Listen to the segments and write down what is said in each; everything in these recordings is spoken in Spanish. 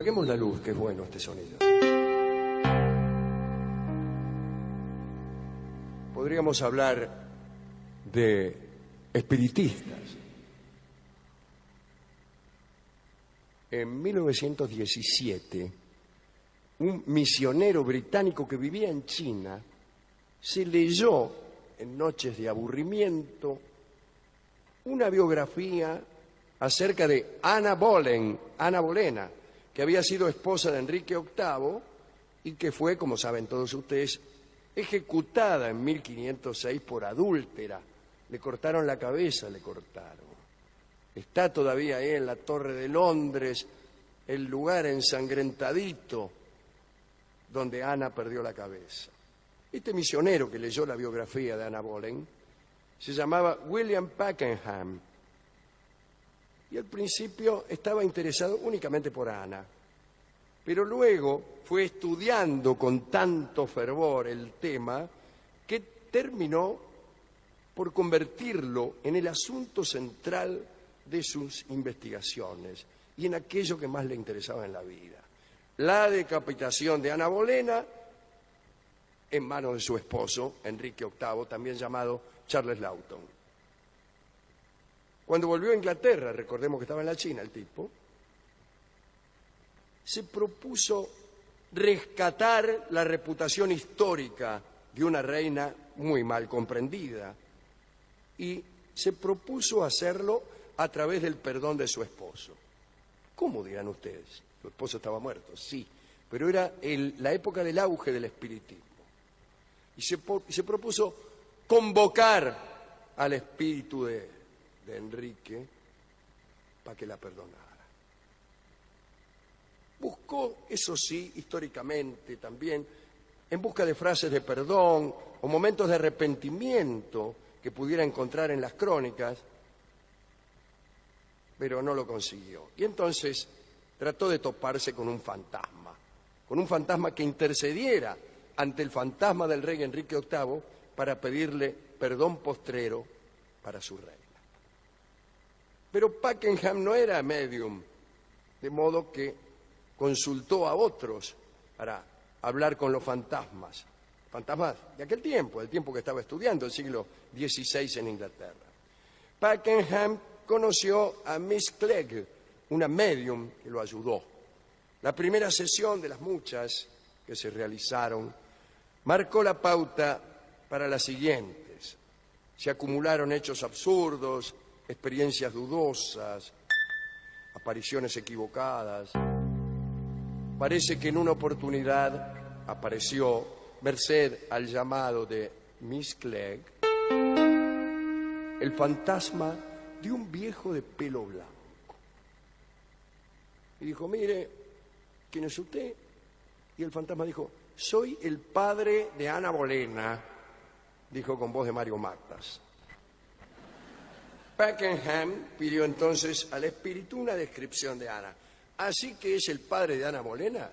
Apaguemos la luz, que es bueno este sonido. Podríamos hablar de espiritistas. En 1917, un misionero británico que vivía en China se leyó en noches de aburrimiento una biografía acerca de Ana Bolena, que había sido esposa de Enrique VIII y que fue, como saben todos ustedes, ejecutada en 1506 por adúltera. Le cortaron la cabeza, le cortaron. Está todavía ahí en la Torre de Londres, el lugar ensangrentadito donde Ana perdió la cabeza. Este misionero que leyó la biografía de Ana Boleyn se llamaba William Pakenham. Y al principio estaba interesado únicamente por Ana, pero luego fue estudiando con tanto fervor el tema que terminó por convertirlo en el asunto central de sus investigaciones y en aquello que más le interesaba en la vida: la decapitación de Ana Bolena en manos de su esposo, Enrique VIII, también llamado Charles Lawton. Cuando volvió a Inglaterra, recordemos que estaba en la China el tipo, se propuso rescatar la reputación histórica de una reina muy mal comprendida y se propuso hacerlo a través del perdón de su esposo. ¿Cómo dirán ustedes? Su esposo estaba muerto, sí, pero era la época del auge del espiritismo. Y se propuso convocar al espíritu de Enrique para que la perdonara. Buscó, eso sí, históricamente también, en busca de frases de perdón o momentos de arrepentimiento que pudiera encontrar en las crónicas, pero no lo consiguió. Y entonces trató de toparse con un fantasma que intercediera ante el fantasma del rey Enrique VIII para pedirle perdón postrero para su reina. Pero Pakenham no era medium, de modo que consultó a otros para hablar con los fantasmas de aquel tiempo, el tiempo que estaba estudiando, el siglo XVI en Inglaterra. Pakenham conoció a Miss Clegg, una medium que lo ayudó. La primera sesión de las muchas que se realizaron marcó la pauta para las siguientes. Se acumularon hechos absurdos, experiencias dudosas, apariciones equivocadas. Parece que en una oportunidad apareció, merced al llamado de Miss Clegg, el fantasma de un viejo de pelo blanco. Y dijo: mire, ¿quién es usted? Y el fantasma dijo: soy el padre de Ana Bolena, dijo con voz de Mario Matas. Pakenham pidió entonces al espíritu una descripción de Ana. Así que es el padre de Ana Bolena,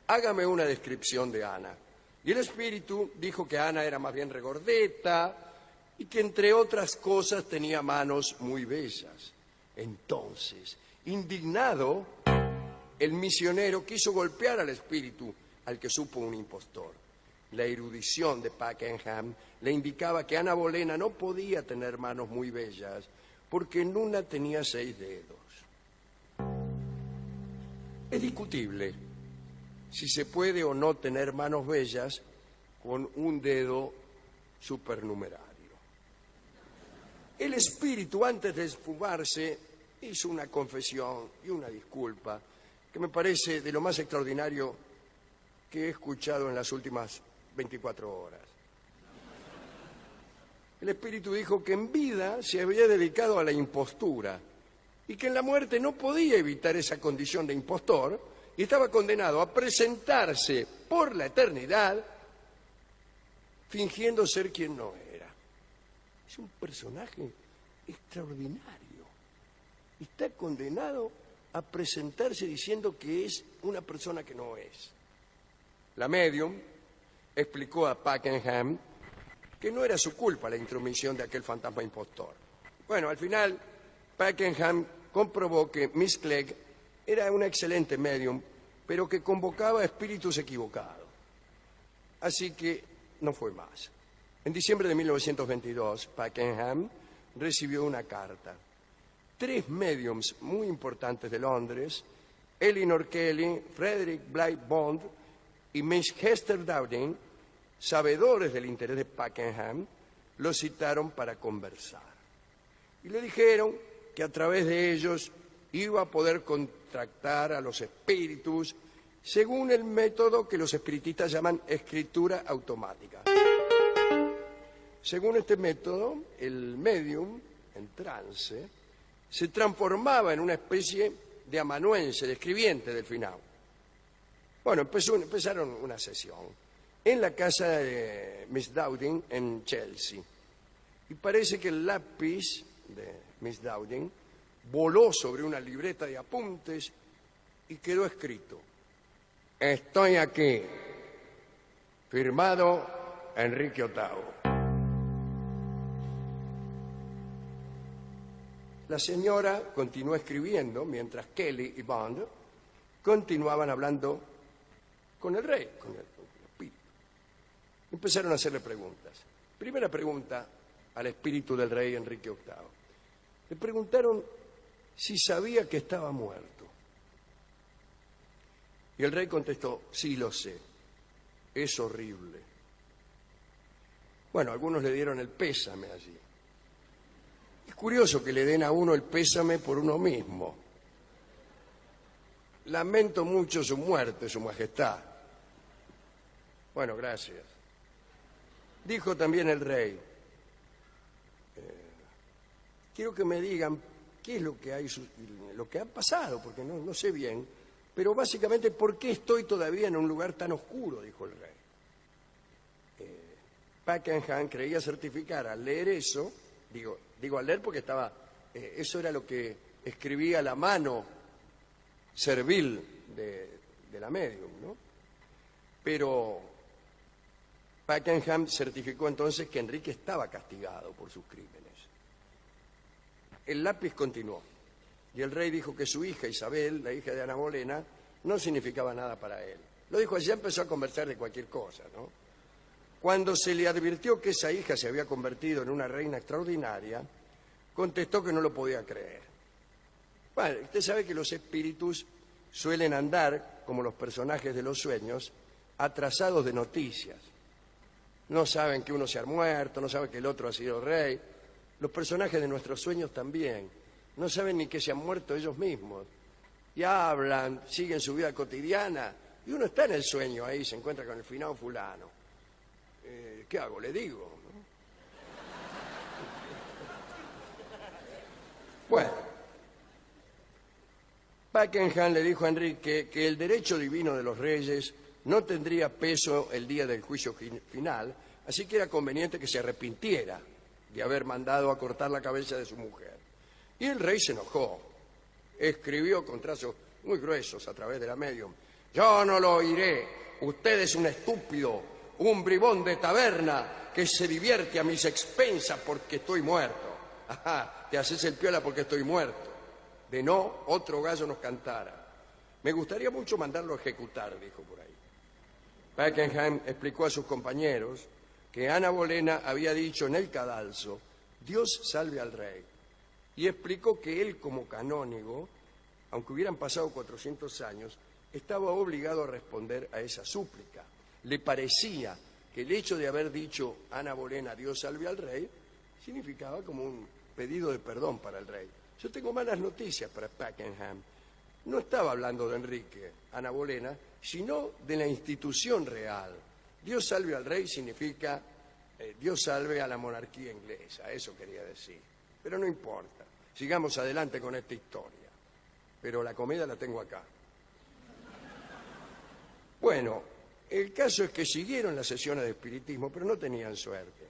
hágame una descripción de Ana. Y el espíritu dijo que Ana era más bien regordeta y que entre otras cosas tenía manos muy bellas. Entonces, indignado, el misionero quiso golpear al espíritu, al que supo un impostor. La erudición de Pakenham le indicaba que Ana Bolena no podía tener manos muy bellas, porque en una tenía 6 dedos. Es discutible si se puede o no tener manos bellas con un dedo supernumerario. El espíritu, antes de esfumarse, hizo una confesión y una disculpa que me parece de lo más extraordinario que he escuchado en las últimas 24 horas. El espíritu dijo que en vida se había dedicado a la impostura y que en la muerte no podía evitar esa condición de impostor y estaba condenado a presentarse por la eternidad fingiendo ser quien no era. Es un personaje extraordinario. Está condenado a presentarse diciendo que es una persona que no es. La medium explicó a Pakenham que no era su culpa la intromisión de aquel fantasma impostor. Bueno, al final Pakenham comprobó que Miss Clegg era una excelente medium pero que convocaba a espíritus equivocados. Así que no fue más. En diciembre de 1922, Pakenham recibió una carta. 3 médiums muy importantes de Londres, Elinor Kelly, Frederick Blythe Bond y Miss Hester Dowding, sabedores del interés de Pakenham, lo citaron para conversar. Y le dijeron que a través de ellos iba a poder contactar a los espíritus según el método que los espiritistas llaman escritura automática. Según este método, el medium, en trance, se transformaba en una especie de amanuense, de escribiente del final. Bueno, empezaron una sesión en la casa de Miss Dowding en Chelsea. Y parece que el lápiz de Miss Dowding voló sobre una libreta de apuntes y quedó escrito: estoy aquí, firmado Enrique VIII. La señora continuó escribiendo mientras Kelly y Bond continuaban hablando con el rey, con el espíritu. Empezaron a hacerle preguntas. Primera pregunta al espíritu del rey Enrique VIII. Le preguntaron si sabía que estaba muerto. Y el rey contestó: sí, lo sé, es horrible. Bueno, algunos le dieron el pésame allí. Es curioso que le den a uno el pésame por uno mismo. Lamento mucho su muerte, su majestad. Bueno, gracias. Dijo también el rey: quiero que me digan qué es lo que hay, lo que ha pasado, porque no sé bien, pero básicamente, ¿por qué estoy todavía en un lugar tan oscuro?, dijo el rey. Pakenham creía certificar al leer eso, digo al leer porque estaba, eso era lo que escribía la mano servil de la medium, ¿no? Pero Pakenham certificó entonces que Enrique estaba castigado por sus crímenes. El lápiz continuó y el rey dijo que su hija Isabel, la hija de Ana Bolena, no significaba nada para él. Lo dijo allí, empezó a conversar de cualquier cosa, ¿no? Cuando se le advirtió que esa hija se había convertido en una reina extraordinaria, contestó que no lo podía creer. Bueno, usted sabe que los espíritus suelen andar, como los personajes de los sueños, atrasados de noticias. No saben que uno se ha muerto, no saben que el otro ha sido rey. Los personajes de nuestros sueños también. No saben ni que se han muerto ellos mismos. Y hablan, siguen su vida cotidiana. Y uno está en el sueño ahí, se encuentra con el finado fulano. ¿Qué hago? Le digo, ¿no? Bueno, Pakenham le dijo a Enrique que el derecho divino de los reyes no tendría peso el día del juicio final, así que era conveniente que se arrepintiera de haber mandado a cortar la cabeza de su mujer. Y el rey se enojó. Escribió con trazos muy gruesos a través de la medium: yo no lo oiré, usted es un estúpido, un bribón de taberna que se divierte a mis expensas porque estoy muerto. Ajá, te haces el piola porque estoy muerto. De no, otro gallo nos cantara. Me gustaría mucho mandarlo a ejecutar, dijo por ahí. Pakenham explicó a sus compañeros que Ana Bolena había dicho en el cadalso: Dios salve al rey. Y explicó que él, como canónigo, aunque hubieran pasado 400 años, estaba obligado a responder a esa súplica. Le parecía que el hecho de haber dicho Ana Bolena, Dios salve al rey, significaba como un pedido de perdón para el rey. Yo tengo malas noticias para Pakenham. No estaba hablando de Enrique, Ana Bolena, sino de la institución real. Dios salve al rey significa Dios salve a la monarquía inglesa, eso quería decir. Pero no importa, sigamos adelante con esta historia. Pero la comida la tengo acá. Bueno, el caso es que siguieron las sesiones de espiritismo, pero no tenían suerte.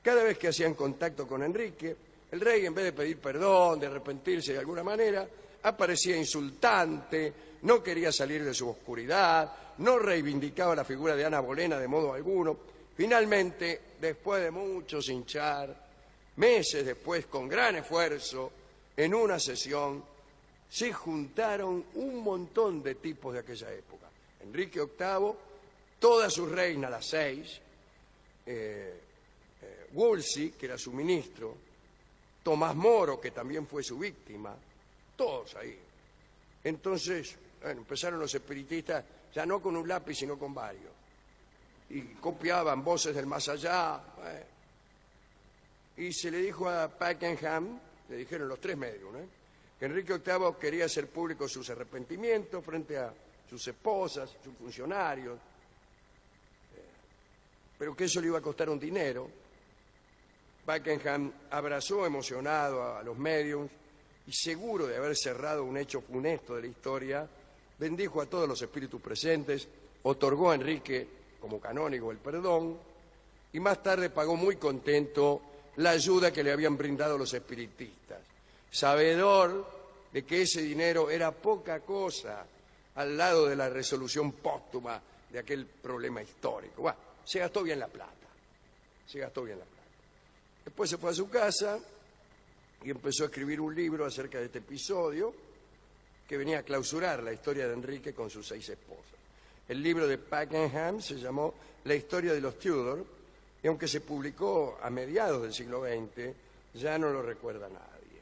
Cada vez que hacían contacto con Enrique, el rey, en vez de pedir perdón, de arrepentirse de alguna manera, aparecía insultante, no quería salir de su oscuridad, no reivindicaba la figura de Ana Bolena de modo alguno. Finalmente, después de mucho hinchar, meses después, con gran esfuerzo, en una sesión, se juntaron un montón de tipos de aquella época. Enrique VIII, todas sus reinas, las 6, Wolsey, que era su ministro, Tomás Moro, que también fue su víctima, todos ahí. Entonces, bueno, empezaron los espiritistas, ya no con un lápiz, sino con varios. Y copiaban voces del más allá. Y se le dijo a Pakenham, le dijeron los 3 medios, que Enrique VIII quería hacer público sus arrepentimientos frente a sus esposas, sus funcionarios, pero que eso le iba a costar un dinero. Pakenham abrazó emocionado a los medios y, seguro de haber cerrado un hecho funesto de la historia, bendijo a todos los espíritus presentes, otorgó a Enrique como canónigo el perdón y más tarde pagó muy contento la ayuda que le habían brindado los espiritistas, sabedor de que ese dinero era poca cosa al lado de la resolución póstuma de aquel problema histórico. Bueno, se gastó bien la plata, Después se fue a su casa y empezó a escribir un libro acerca de este episodio que venía a clausurar la historia de Enrique con sus 6 esposas. El libro de Pakenham se llamó La historia de los Tudor, y aunque se publicó a mediados del siglo XX, ya no lo recuerda nadie.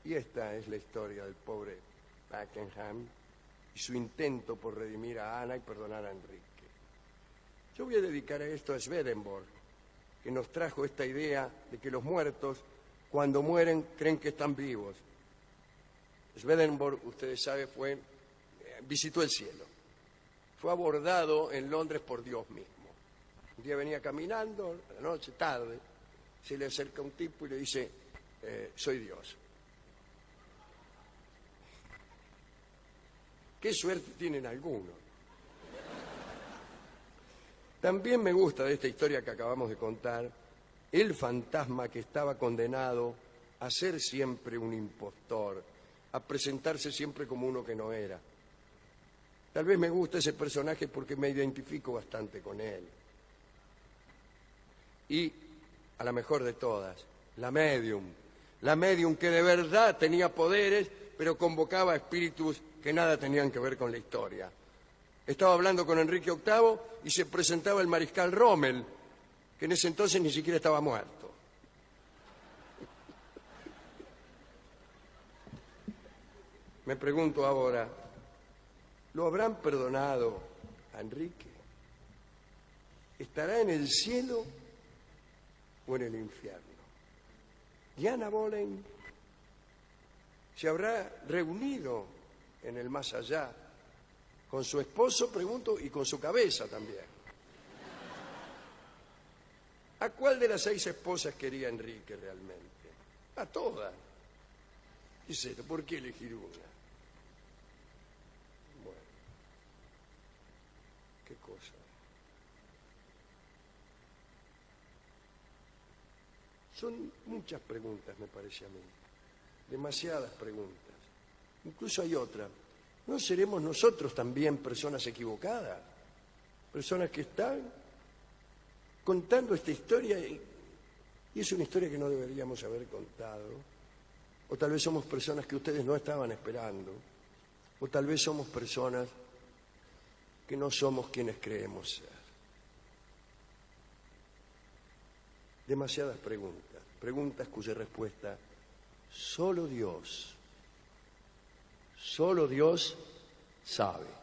Y esta es la historia del pobre Pakenham y su intento por redimir a Ana y perdonar a Enrique. Yo voy a dedicar a esto a Swedenborg, que nos trajo esta idea de que los muertos, cuando mueren, creen que están vivos. Swedenborg, ustedes saben, visitó el cielo. Fue abordado en Londres por Dios mismo. Un día venía caminando, a la noche, tarde, se le acerca un tipo y le dice, soy Dios. Qué suerte tienen algunos. También me gusta de esta historia que acabamos de contar el fantasma que estaba condenado a ser siempre un impostor, a presentarse siempre como uno que no era. Tal vez me gusta ese personaje porque me identifico bastante con él. Y, a la mejor de todas, la medium que de verdad tenía poderes, pero convocaba espíritus que nada tenían que ver con la historia. Estaba hablando con Enrique VIII y se presentaba el mariscal Rommel, que en ese entonces ni siquiera estaba muerto. Me pregunto ahora, ¿lo habrán perdonado a Enrique? ¿Estará en el cielo o en el infierno? ¿Y Ana Boleyn se habrá reunido en el más allá con su esposo, pregunto, y con su cabeza también? ¿A cuál de las 6 esposas quería Enrique realmente? A todas. ¿Qué es esto? ¿Por qué elegir una? Bueno, qué cosa. Son muchas preguntas, me parece a mí. Demasiadas preguntas. Incluso hay otra. ¿No seremos nosotros también personas equivocadas? Personas que están contando esta historia y es una historia que no deberíamos haber contado. O tal vez somos personas que ustedes no estaban esperando. O tal vez somos personas que no somos quienes creemos ser. Demasiadas preguntas. Preguntas cuya respuesta solo Dios sabe.